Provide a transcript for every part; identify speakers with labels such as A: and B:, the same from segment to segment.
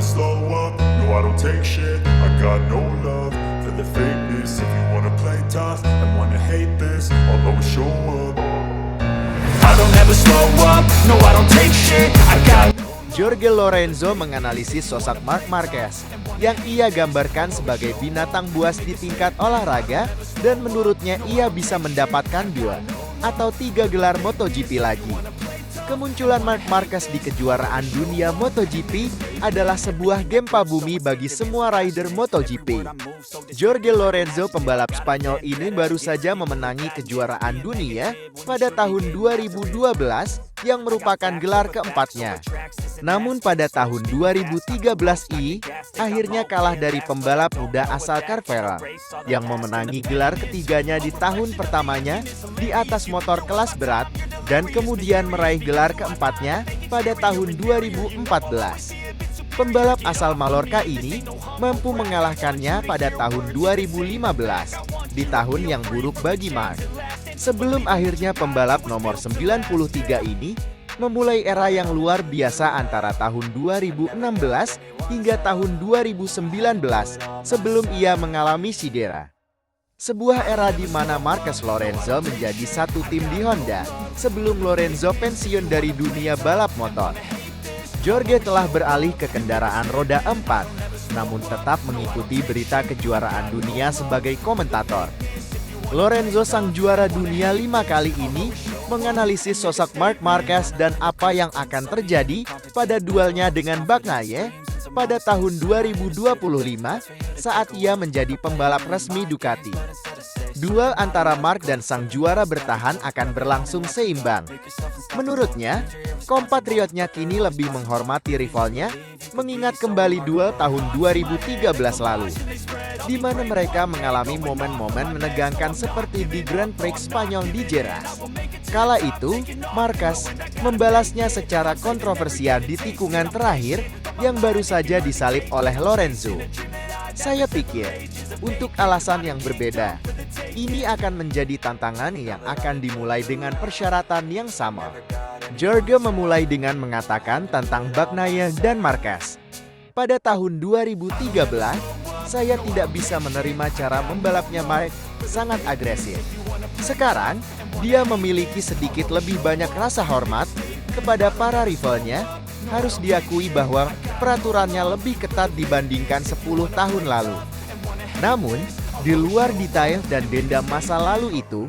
A: slow up, no I don't take shit. I got no love for the fakeness. If you wanna play tough and wanna hate this, I'll always show up. I don't ever slow up, no I don't take shit. I got
B: Jorge Lorenzo menganalisis sosok Marc Marquez yang ia gambarkan sebagai binatang buas di tingkat olahraga, dan menurutnya ia bisa mendapatkan 2 atau 3 gelar MotoGP lagi. Kemunculan Marc Marquez di kejuaraan dunia MotoGP adalah sebuah gempa bumi bagi semua rider MotoGP. Jorge Lorenzo, pembalap Spanyol ini baru saja memenangi kejuaraan dunia pada tahun 2012 yang merupakan gelar keempatnya. Namun pada tahun 2013 akhirnya kalah dari pembalap muda asal Carvela yang memenangi gelar ketiganya di tahun pertamanya di atas motor kelas berat, dan kemudian meraih gelar keempatnya pada tahun 2014. Pembalap asal Mallorca ini mampu mengalahkannya pada tahun 2015 di tahun yang buruk bagi Marc. Sebelum akhirnya pembalap nomor 93 ini memulai era yang luar biasa antara tahun 2016 hingga tahun 2019 sebelum ia mengalami cedera. Sebuah era di mana Marquez Lorenzo menjadi satu tim di Honda sebelum Lorenzo pensiun dari dunia balap motor. Jorge telah beralih ke kendaraan roda 4, namun tetap mengikuti berita kejuaraan dunia sebagai komentator. Lorenzo, sang juara dunia 5 kali ini, menganalisis sosok Marc Marquez dan apa yang akan terjadi pada duelnya dengan Bagnaia pada tahun 2025 saat ia menjadi pembalap resmi Ducati. Duel antara Marc dan sang juara bertahan akan berlangsung seimbang. Menurutnya, kompatriotnya kini lebih menghormati rivalnya, mengingat kembali duel tahun 2013 lalu, di mana mereka mengalami momen-momen menegangkan seperti di Grand Prix Spanyol di Jerez. Kala itu, Marquez membalasnya secara kontroversial di tikungan terakhir yang baru saja disalip oleh Lorenzo. Saya pikir, untuk alasan yang berbeda, ini akan menjadi tantangan yang akan dimulai dengan persyaratan yang sama. Jorge memulai dengan mengatakan tentang Bagnaia dan Marquez. Pada tahun 2013, saya tidak bisa menerima cara membalapnya Marc, sangat agresif. Sekarang, dia memiliki sedikit lebih banyak rasa hormat kepada para rivalnya. Harus diakui bahwa peraturannya lebih ketat dibandingkan 10 tahun lalu. Namun, di luar detail dan dendam masa lalu itu,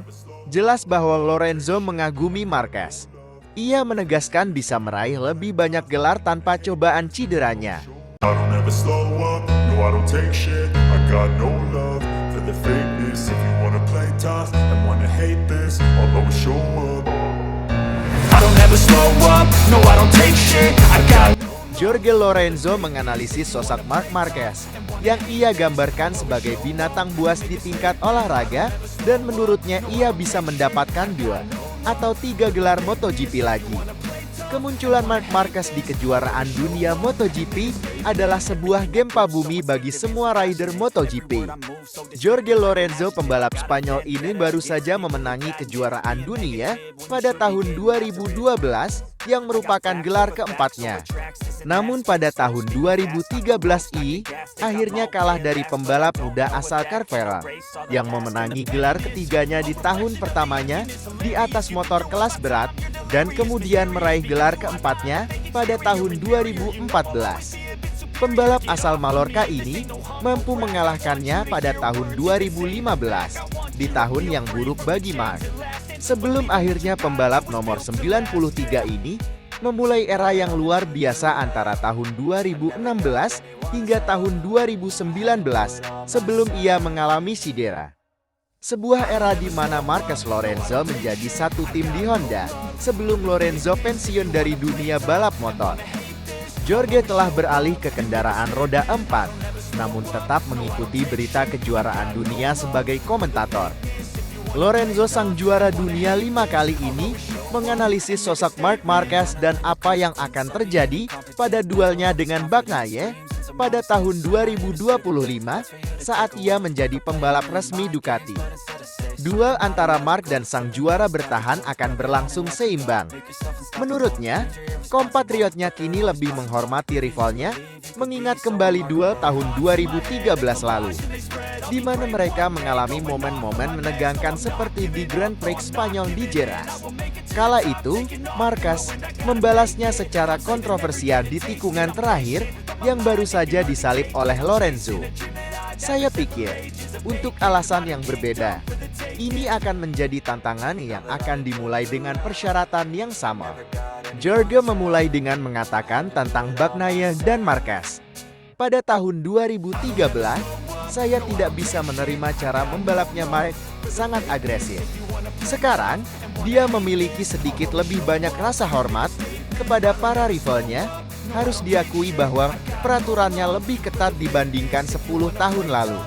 B: jelas bahwa Lorenzo mengagumi Marquez. Ia menegaskan bisa meraih lebih banyak gelar tanpa cobaan cederanya.
A: I don't ever slow up, no I don't take shit. I got no love for the fakeness. If you wanna play tough and wanna hate this, I'll always show up. I don't ever slow up, no I don't take shit. I got
B: Jorge Lorenzo menganalisis sosok Marc Marquez yang ia gambarkan sebagai binatang buas di tingkat olahraga, dan menurutnya ia bisa mendapatkan 2 atau 3 gelar MotoGP lagi. Kemunculan Marc Marquez di kejuaraan dunia MotoGP adalah sebuah gempa bumi bagi semua rider MotoGP. Jorge Lorenzo, pembalap Spanyol ini baru saja memenangi kejuaraan dunia pada tahun 2012 yang merupakan gelar keempatnya. Namun pada tahun 2013 akhirnya kalah dari pembalap muda asal Carvela yang memenangi gelar ketiganya di tahun pertamanya di atas motor kelas berat, dan kemudian meraih gelar keempatnya pada tahun 2014. Pembalap asal Mallorca ini mampu mengalahkannya pada tahun 2015 di tahun yang buruk bagi Marc. Sebelum akhirnya pembalap nomor 93 ini memulai era yang luar biasa antara tahun 2016 hingga tahun 2019 sebelum ia mengalami cedera. Sebuah era di mana Marquez Lorenzo menjadi satu tim di Honda sebelum Lorenzo pensiun dari dunia balap motor. Jorge telah beralih ke kendaraan roda 4, namun tetap mengikuti berita kejuaraan dunia sebagai komentator. Lorenzo, sang juara dunia 5 kali ini, menganalisis sosok Marc Marquez dan apa yang akan terjadi pada duelnya dengan Bagnaia pada tahun 2025 saat ia menjadi pembalap resmi Ducati. Duel antara Marc dan sang juara bertahan akan berlangsung seimbang. Menurutnya, Kompatriotnya kini lebih menghormati rivalnya, mengingat kembali duel tahun 2013 lalu, di mana mereka mengalami momen-momen menegangkan seperti di Grand Prix Spanyol di Jerez. Kala itu, Marquez membalasnya secara kontroversial di tikungan terakhir yang baru saja disalip oleh Lorenzo. Saya pikir, untuk alasan yang berbeda, ini akan menjadi tantangan yang akan dimulai dengan persyaratan yang sama. Jorge memulai dengan mengatakan tentang Bagnaia dan Marquez. Pada tahun 2013, saya tidak bisa menerima cara membalapnya Mark sangat agresif. Sekarang, dia memiliki sedikit lebih banyak rasa hormat kepada para rivalnya. Harus diakui bahwa peraturannya lebih ketat dibandingkan 10 tahun lalu.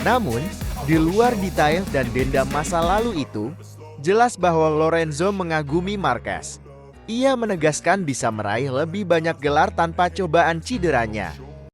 B: Namun, di luar detail dan dendam masa lalu itu, jelas bahwa Lorenzo mengagumi Marquez. Ia menegaskan bisa meraih lebih banyak gelar tanpa cobaan cederanya.